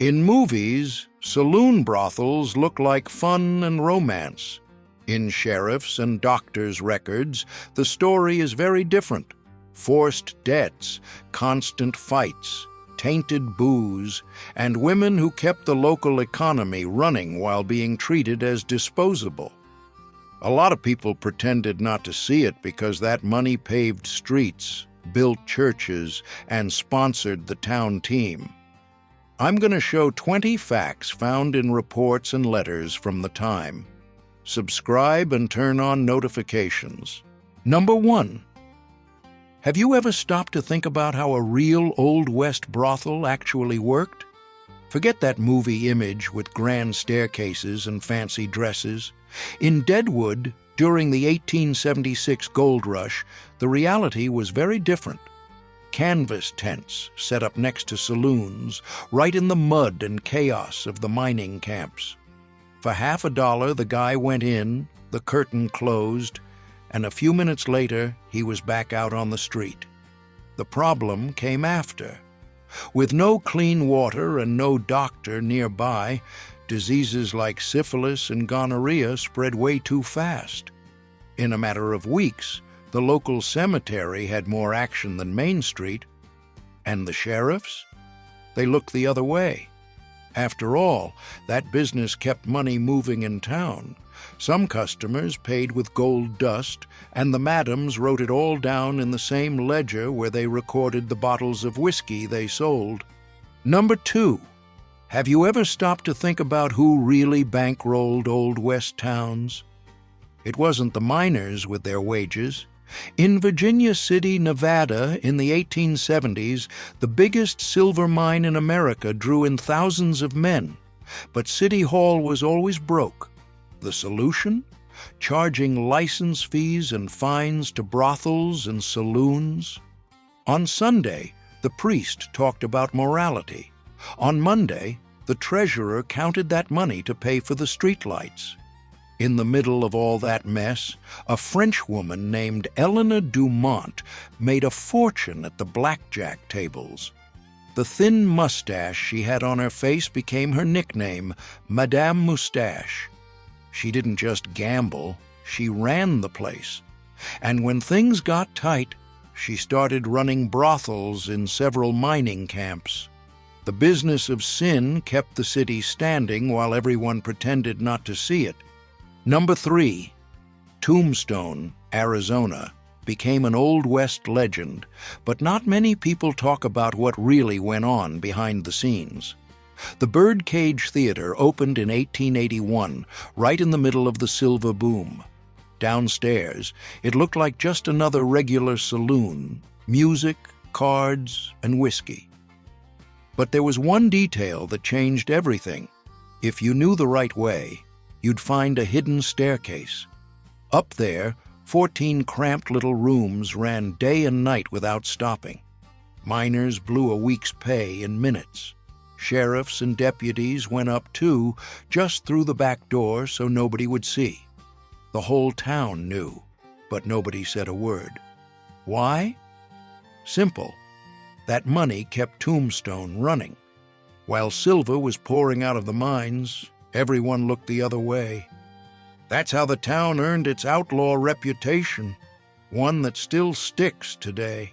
In movies, saloon brothels look like fun and romance. In sheriffs' and doctors' records, the story is very different. Forced debts, constant fights, tainted booze, and women who kept the local economy running while being treated as disposable. A lot of people pretended not to see it because that money paved streets, built churches, and sponsored the town team. I'm going to show 20 facts found in reports and letters from the time. Subscribe and turn on notifications. Number 1. Have you ever stopped to think about how a real Old West brothel actually worked? Forget that movie image with grand staircases and fancy dresses. In Deadwood, during the 1876 gold rush, the reality was very different. Canvas tents set up next to saloons, right in the mud and chaos of the mining camps. For $50, the guy went in, the curtain closed, and a few minutes later, he was back out on the street. The problem came after. With no clean water and no doctor nearby, diseases like syphilis and gonorrhea spread way too fast. In a matter of weeks, the local cemetery had more action than Main Street. And the sheriffs? They looked the other way. After all, that business kept money moving in town. Some customers paid with gold dust, and the madams wrote it all down in the same ledger where they recorded the bottles of whiskey they sold. Number 2. Have you ever stopped to think about who really bankrolled Old West towns? It wasn't the miners with their wages. In Virginia City, Nevada, in the 1870s, the biggest silver mine in America drew in thousands of men, but City Hall was always broke. The solution? Charging license fees and fines to brothels and saloons. On Sunday, the priest talked about morality. On Monday, the treasurer counted that money to pay for the streetlights. In the middle of all that mess, a French woman named Eleanor Dumont made a fortune at the blackjack tables. The thin mustache she had on her face became her nickname, Madame Moustache. She didn't just gamble, she ran the place. And when things got tight, she started running brothels in several mining camps. The business of sin kept the city standing while everyone pretended not to see it. Number 3. Tombstone, Arizona, became an Old West legend, but not many people talk about what really went on behind the scenes. The Birdcage Theater opened in 1881, right in the middle of the silver boom. Downstairs, it looked like just another regular saloon, music, cards, and whiskey. But there was one detail that changed everything. If you knew the right way, you'd find a hidden staircase. Up there, 14 cramped little rooms ran day and night without stopping. Miners blew a week's pay in minutes. Sheriffs and deputies went up too, just through the back door so nobody would see. The whole town knew, but nobody said a word. Why? Simple. That money kept Tombstone running. While silver was pouring out of the mines, everyone looked the other way. That's how the town earned its outlaw reputation, one that still sticks today.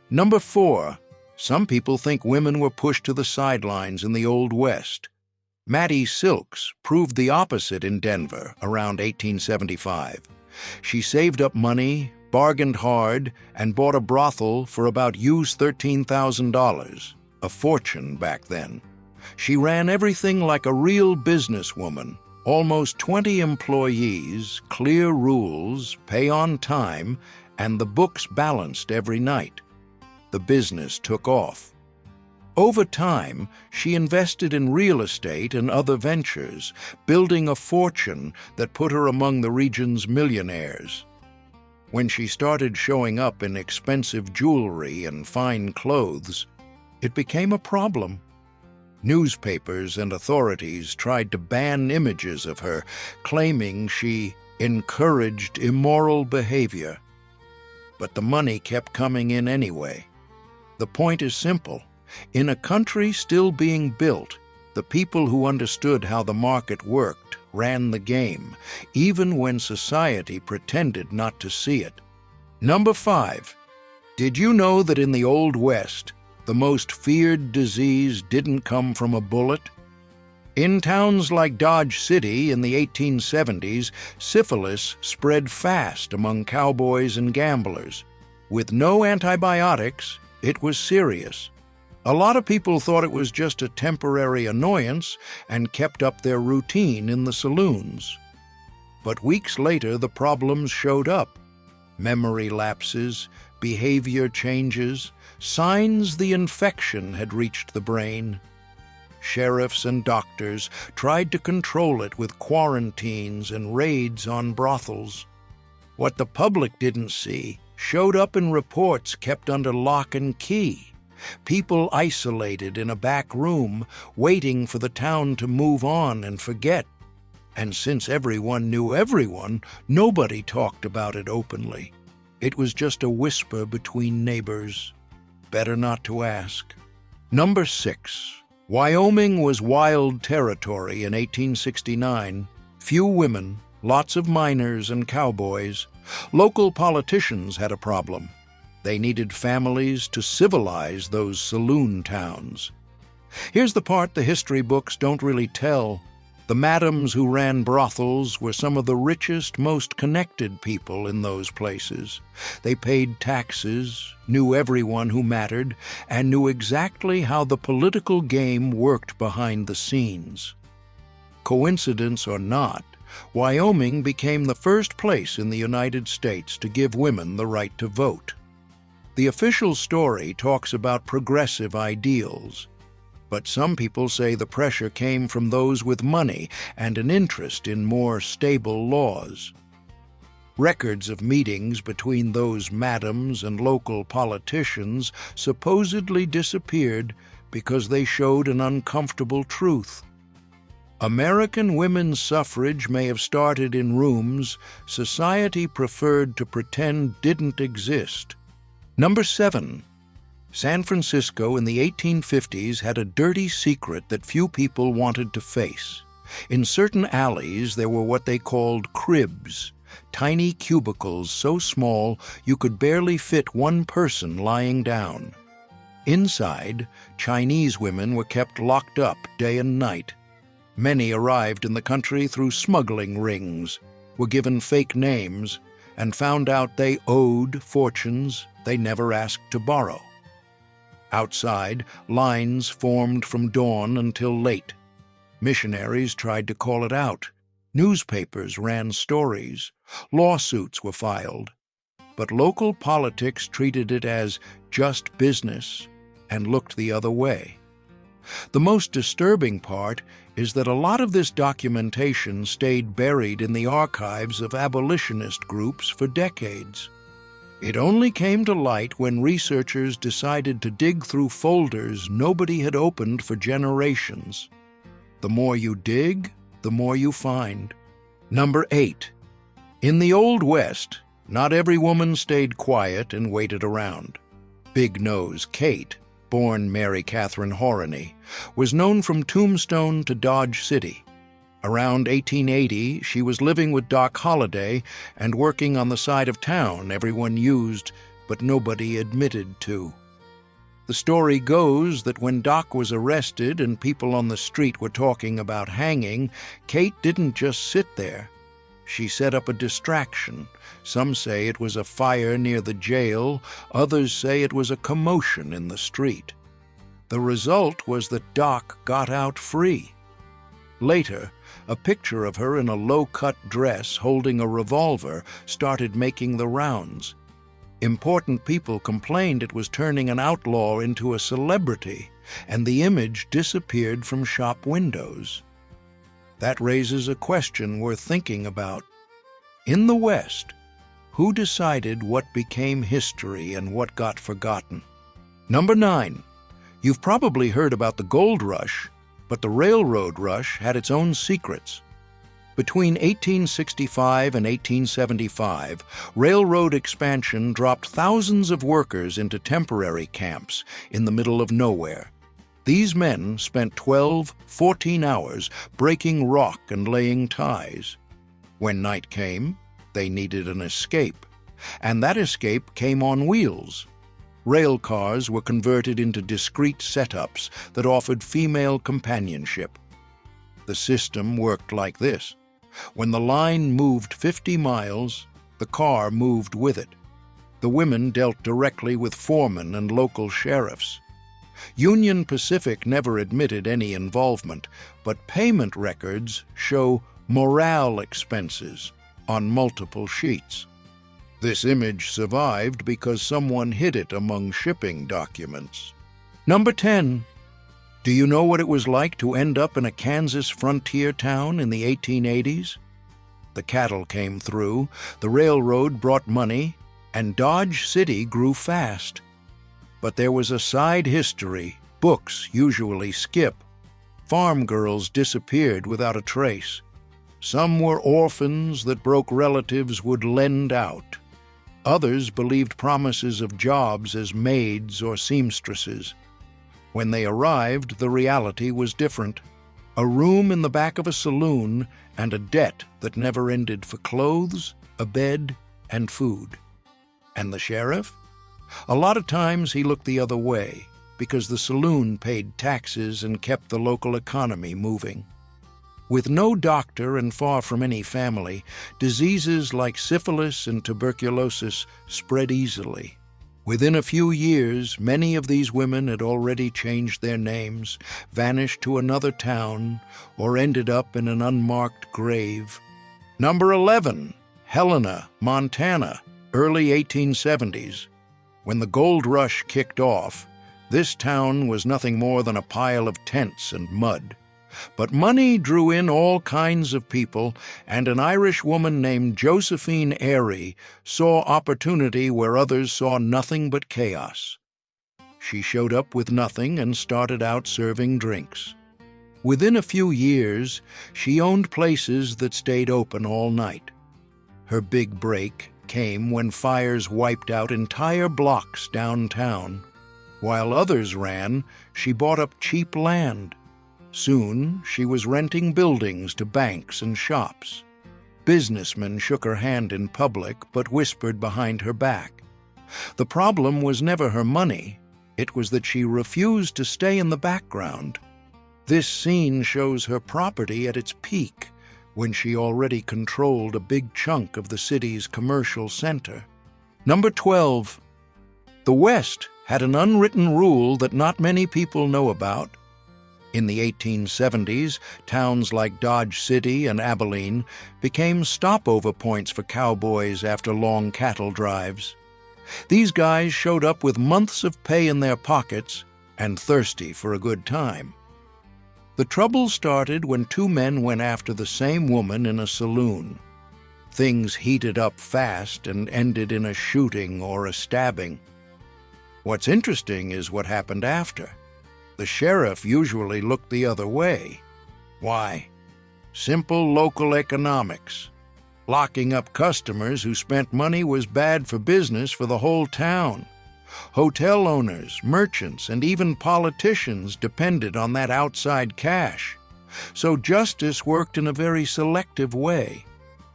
Number 4. Some people think women were pushed to the sidelines in the Old West. Mattie Silks proved the opposite in Denver around 1875. She saved up money, bargained hard, and bought a brothel for about $13,000, a fortune back then. She ran everything like a real businesswoman. Almost 20 employees, clear rules, pay on time, and the books balanced every night. The business took off. Over time, she invested in real estate and other ventures, building a fortune that put her among the region's millionaires. When she started showing up in expensive jewelry and fine clothes, it became a problem. Newspapers and authorities tried to ban images of her, claiming she encouraged immoral behavior. But the money kept coming in anyway. The point is simple. In a country still being built, The people who understood how the market worked ran the game, even when society pretended not to see it. Number 5. Did you know that in the Old West, the most feared disease didn't come from a bullet? In towns like Dodge City in the 1870s, syphilis spread fast among cowboys and gamblers. With no antibiotics, it was serious. A lot of people thought it was just a temporary annoyance and kept up their routine in the saloons. But weeks later, the problems showed up. Memory lapses, behavior changes, signs the infection had reached the brain. Sheriffs and doctors tried to control it with quarantines and raids on brothels. What the public didn't see showed up in reports kept under lock and key. People isolated in a back room, waiting for the town to move on and forget. And since everyone knew everyone, nobody talked about it openly. It was just a whisper between neighbors. Better not to ask. Number 6. Wyoming was wild territory in 1869. Few women, lots of miners and cowboys. Local politicians had a problem. They needed families to civilize those saloon towns. Here's the part the history books don't really tell. The madams who ran brothels were some of the richest, most connected people in those places. They paid taxes, knew everyone who mattered, and knew exactly how the political game worked behind the scenes. Coincidence or not, Wyoming became the first place in the United States to give women the right to vote. The official story talks about progressive ideals, but some people say the pressure came from those with money and an interest in more stable laws. Records of meetings between those madams and local politicians supposedly disappeared because they showed an uncomfortable truth. American women's suffrage may have started in rooms society preferred to pretend didn't exist. Number 7. San Francisco in the 1850s had a dirty secret that few people wanted to face. In certain alleys, there were what they called cribs, tiny cubicles so small you could barely fit one person lying down. Inside, Chinese women were kept locked up day and night. Many arrived in the country through smuggling rings, were given fake names, and found out they owed fortunes they never asked to borrow. Outside, lines formed from dawn until late. Missionaries tried to call it out. Newspapers ran stories. Lawsuits were filed. But local politics treated it as just business and looked the other way. The most disturbing part is that a lot of this documentation stayed buried in the archives of abolitionist groups for decades. It only came to light when researchers decided to dig through folders nobody had opened for generations. The more you dig, the more you find. Number 8. In the Old West, not every woman stayed quiet and waited around. Big Nose Kate, born Mary Catherine Horany, was known from Tombstone to Dodge City. Around 1880, she was living with Doc Holliday and working on the side of town everyone used, but nobody admitted to. The story goes that when Doc was arrested and people on the street were talking about hanging, Kate didn't just sit there. She set up a distraction. Some say it was a fire near the jail, others say it was a commotion in the street. The result was that Doc got out free. Later, a picture of her in a low-cut dress holding a revolver started making the rounds. Important people complained it was turning an outlaw into a celebrity, and the image disappeared from shop windows. That raises a question worth thinking about. In the West, who decided what became history and what got forgotten? Number 9. You've probably heard about the gold rush, but the railroad rush had its own secrets. Between 1865 and 1875, railroad expansion dropped thousands of workers into temporary camps in the middle of nowhere. These men spent 12, 14 hours breaking rock and laying ties. When night came, they needed an escape, and that escape came on wheels. Rail cars were converted into discrete setups that offered female companionship. The system worked like this. When the line moved 50 miles, the car moved with it. The women dealt directly with foremen and local sheriffs. Union Pacific never admitted any involvement, but payment records show morale expenses on multiple sheets. This image survived because someone hid it among shipping documents. Number 10. Do you know what it was like to end up in a Kansas frontier town in the 1880s? The cattle came through, the railroad brought money, and Dodge City grew fast. But there was a side history books usually skip. Farm girls disappeared without a trace. Some were orphans that broke relatives would lend out. Others believed promises of jobs as maids or seamstresses. When they arrived, the reality was different. A room in the back of a saloon and a debt that never ended for clothes, a bed, and food. And the sheriff? A lot of times he looked the other way because the saloon paid taxes and kept the local economy moving. With no doctor and far from any family, diseases like syphilis and tuberculosis spread easily. Within a few years, many of these women had already changed their names, vanished to another town, or ended up in an unmarked grave. Number 11. Helena, Montana, early 1870s. When the gold rush kicked off, this town was nothing more than a pile of tents and mud. But money drew in all kinds of people, and an Irish woman named Josephine Airy saw opportunity where others saw nothing but chaos. She showed up with nothing and started out serving drinks. Within a few years, she owned places that stayed open all night. Her big break came when fires wiped out entire blocks downtown. While others ran, she bought up cheap land. Soon, she was renting buildings to banks and shops. Businessmen shook her hand in public but whispered behind her back. The problem was never her money. It was that she refused to stay in the background. This scene shows her property at its peak, when she already controlled a big chunk of the city's commercial center. Number 12. The West had an unwritten rule that not many people know about. In the 1870s, towns like Dodge City and Abilene became stopover points for cowboys after long cattle drives. These guys showed up with months of pay in their pockets and thirsty for a good time. The trouble started when two men went after the same woman in a saloon. Things heated up fast and ended in a shooting or a stabbing. What's interesting is what happened after. The sheriff usually looked the other way. Why? Simple local economics. Locking up customers who spent money was bad for business for the whole town. Hotel owners, merchants, and even politicians depended on that outside cash. So justice worked in a very selective way.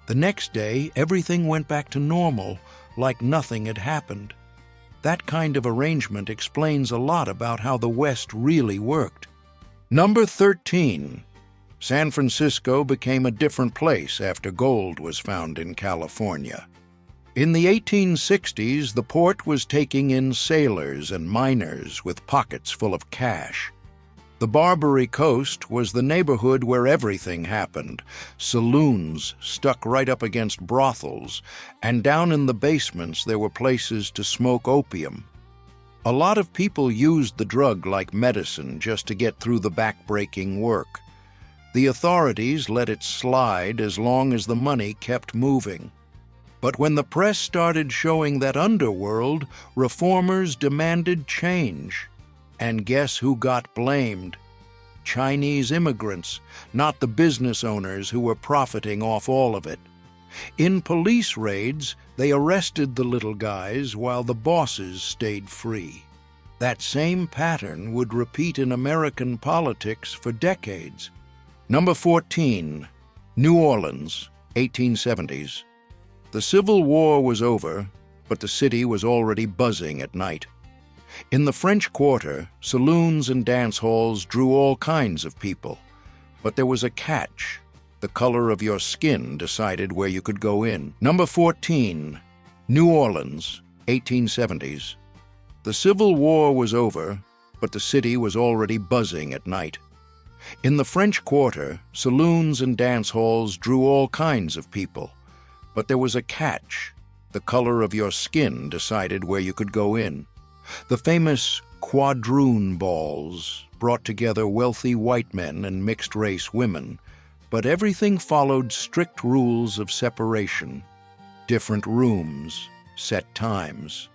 The next day, everything went back to normal, like nothing had happened. That kind of arrangement explains a lot about how the West really worked. Number 13. San Francisco became a different place after gold was found in California. In the 1860s, the port was taking in sailors and miners with pockets full of cash. The Barbary Coast was the neighborhood where everything happened. Saloons stuck right up against brothels, and down in the basements there were places to smoke opium. A lot of people used the drug like medicine just to get through the back-breaking work. The authorities let it slide as long as the money kept moving. But when the press started showing that underworld, reformers demanded change. And guess who got blamed? Chinese immigrants, not the business owners who were profiting off all of it. In police raids, they arrested the little guys while the bosses stayed free. That same pattern would repeat in American politics for decades. Number 14, New Orleans, 1870s. The Civil War was over, but the city was already buzzing at night. In the French Quarter, saloons and dance halls drew all kinds of people. But there was a catch. The color of your skin decided where you could go in. Number 14, New Orleans, 1870s. The Civil War was over, but the city was already buzzing at night. In the French Quarter, saloons and dance halls drew all kinds of people. But there was a catch. The color of your skin decided where you could go in. The famous quadroon balls brought together wealthy white men and mixed-race women, but everything followed strict rules of separation. Different rooms, set times.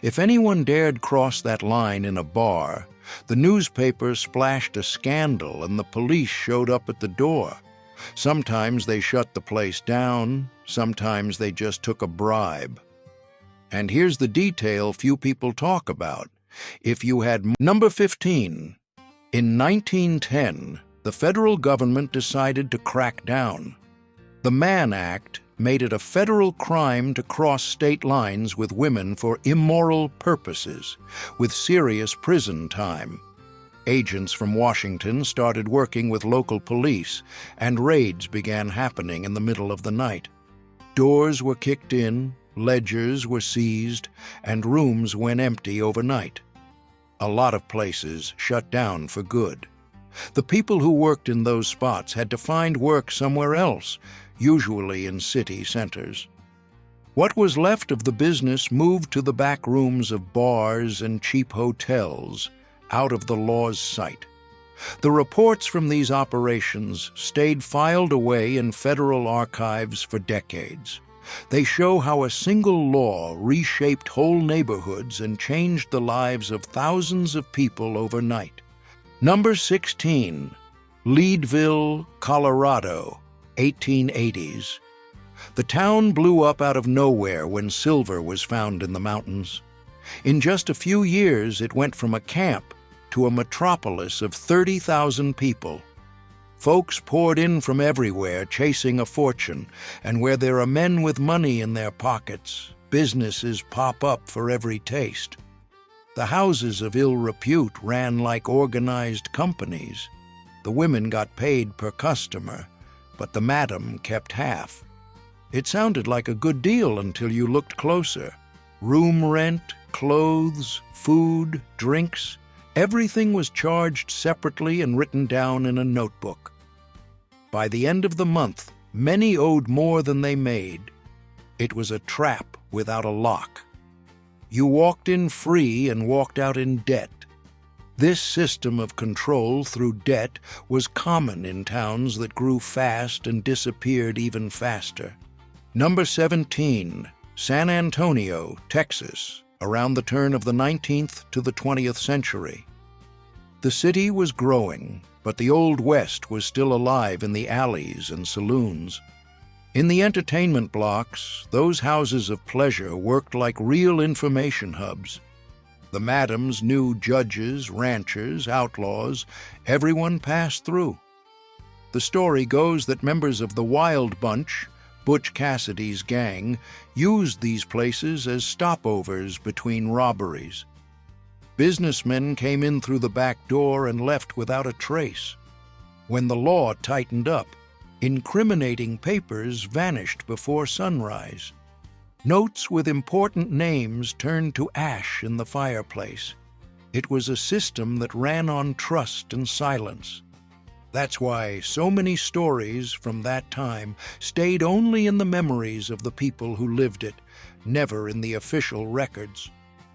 If anyone dared cross that line in a bar, the newspaper splashed a scandal and the police showed up at the door. Sometimes they shut the place down, sometimes they just took a bribe. And here's the detail few people talk about. If you had number 15, in 1910, the federal government decided to crack down. The Mann Act made it a federal crime to cross state lines with women for immoral purposes, with serious prison time. Agents from Washington started working with local police, and raids began happening in the middle of the night. Doors were kicked in, ledgers were seized, and rooms went empty overnight. A lot of places shut down for good. The people who worked in those spots had to find work somewhere else, usually in city centers. What was left of the business moved to the back rooms of bars and cheap hotels, out of the law's sight. The reports from these operations stayed filed away in federal archives for decades. They show how a single law reshaped whole neighborhoods and changed the lives of thousands of people overnight. Number 16, Leadville, Colorado, 1880s. The town blew up out of nowhere when silver was found in the mountains. In just a few years, it went from a camp to a metropolis of 30,000 people. Folks poured in from everywhere, chasing a fortune, and where there are men with money in their pockets, businesses pop up for every taste. The houses of ill repute ran like organized companies. The women got paid per customer, but the madam kept half. It sounded like a good deal until you looked closer. Room rent, clothes, food, drinks, everything was charged separately and written down in a notebook. By the end of the month, many owed more than they made. It was a trap without a lock. You walked in free and walked out in debt. This system of control through debt was common in towns that grew fast and disappeared even faster. Number 17, San Antonio, Texas, around the turn of the 19th to the 20th century. The city was growing, but the Old West was still alive in the alleys and saloons. In the entertainment blocks, those houses of pleasure worked like real information hubs. The madams knew judges, ranchers, outlaws, everyone passed through. The story goes that members of the Wild Bunch, Butch Cassidy's gang, used these places as stopovers between robberies. Businessmen came in through the back door and left without a trace. When the law tightened up, incriminating papers vanished before sunrise. Notes with important names turned to ash in the fireplace. It was a system that ran on trust and silence. That's why so many stories from that time stayed only in the memories of the people who lived it, never in the official records.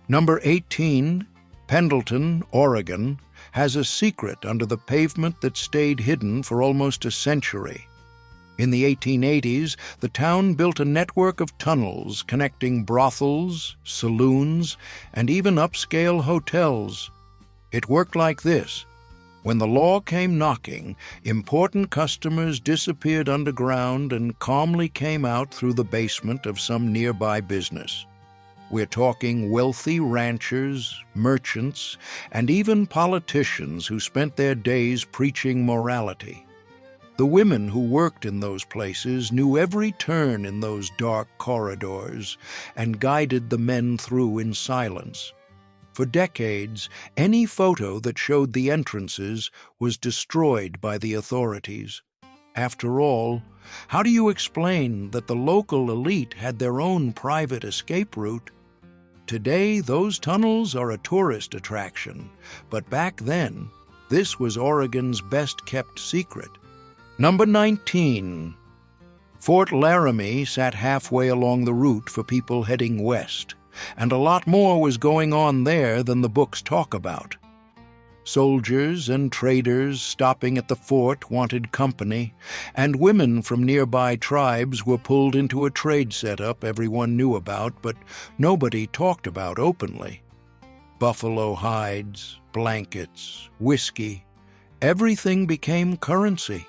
Number 18, Pendleton, Oregon, has a secret under the pavement that stayed hidden for almost a century. In the 1880s, the town built a network of tunnels connecting brothels, saloons, and even upscale hotels. It worked like this. When the law came knocking, important customers disappeared underground and calmly came out through the basement of some nearby business. We're talking wealthy ranchers, merchants, and even politicians who spent their days preaching morality. The women who worked in those places knew every turn in those dark corridors and guided the men through in silence. For decades, any photo that showed the entrances was destroyed by the authorities. After all, how do you explain that the local elite had their own private escape route? Today, those tunnels are a tourist attraction, but back then, this was Oregon's best-kept secret. Number 19. Fort Laramie sat halfway along the route for people heading west, and a lot more was going on there than the books talk about. Soldiers and traders stopping at the fort wanted company, and women from nearby tribes were pulled into a trade setup everyone knew about but nobody talked about openly. Buffalo hides, blankets, whiskey, everything became currency.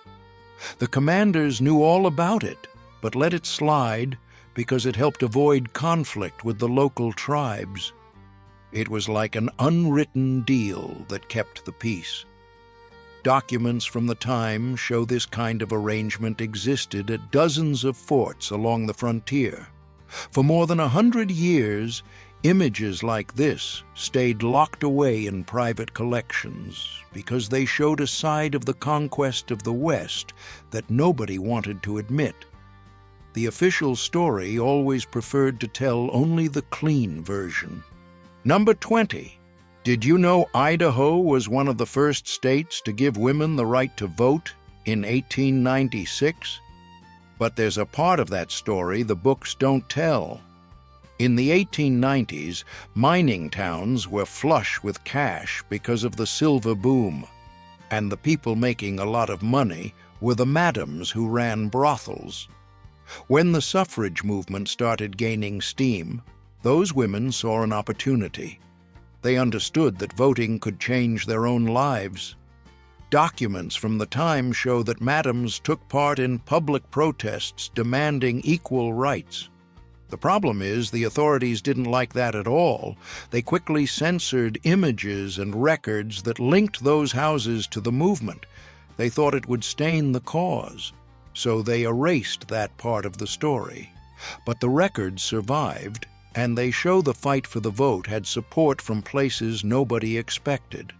The commanders knew all about it, but let it slide because it helped avoid conflict with the local tribes. It was like an unwritten deal that kept the peace. Documents from the time show this kind of arrangement existed at dozens of forts along the frontier. For more than 100 years, images like this stayed locked away in private collections because they showed a side of the conquest of the West that nobody wanted to admit. The official story always preferred to tell only the clean version. Number 20. Did you know Idaho was one of the first states to give women the right to vote in 1896? But there's a part of that story the books don't tell. In the 1890s, mining towns were flush with cash because of the silver boom, and the people making a lot of money were the madams who ran brothels. When the suffrage movement started gaining steam, those women saw an opportunity. They understood that voting could change their own lives. Documents from the time show that madams took part in public protests demanding equal rights. The problem is the authorities didn't like that at all. They quickly censored images and records that linked those houses to the movement. They thought it would stain the cause, so they erased that part of the story. But the records survived, and they show the fight for the vote had support from places nobody expected.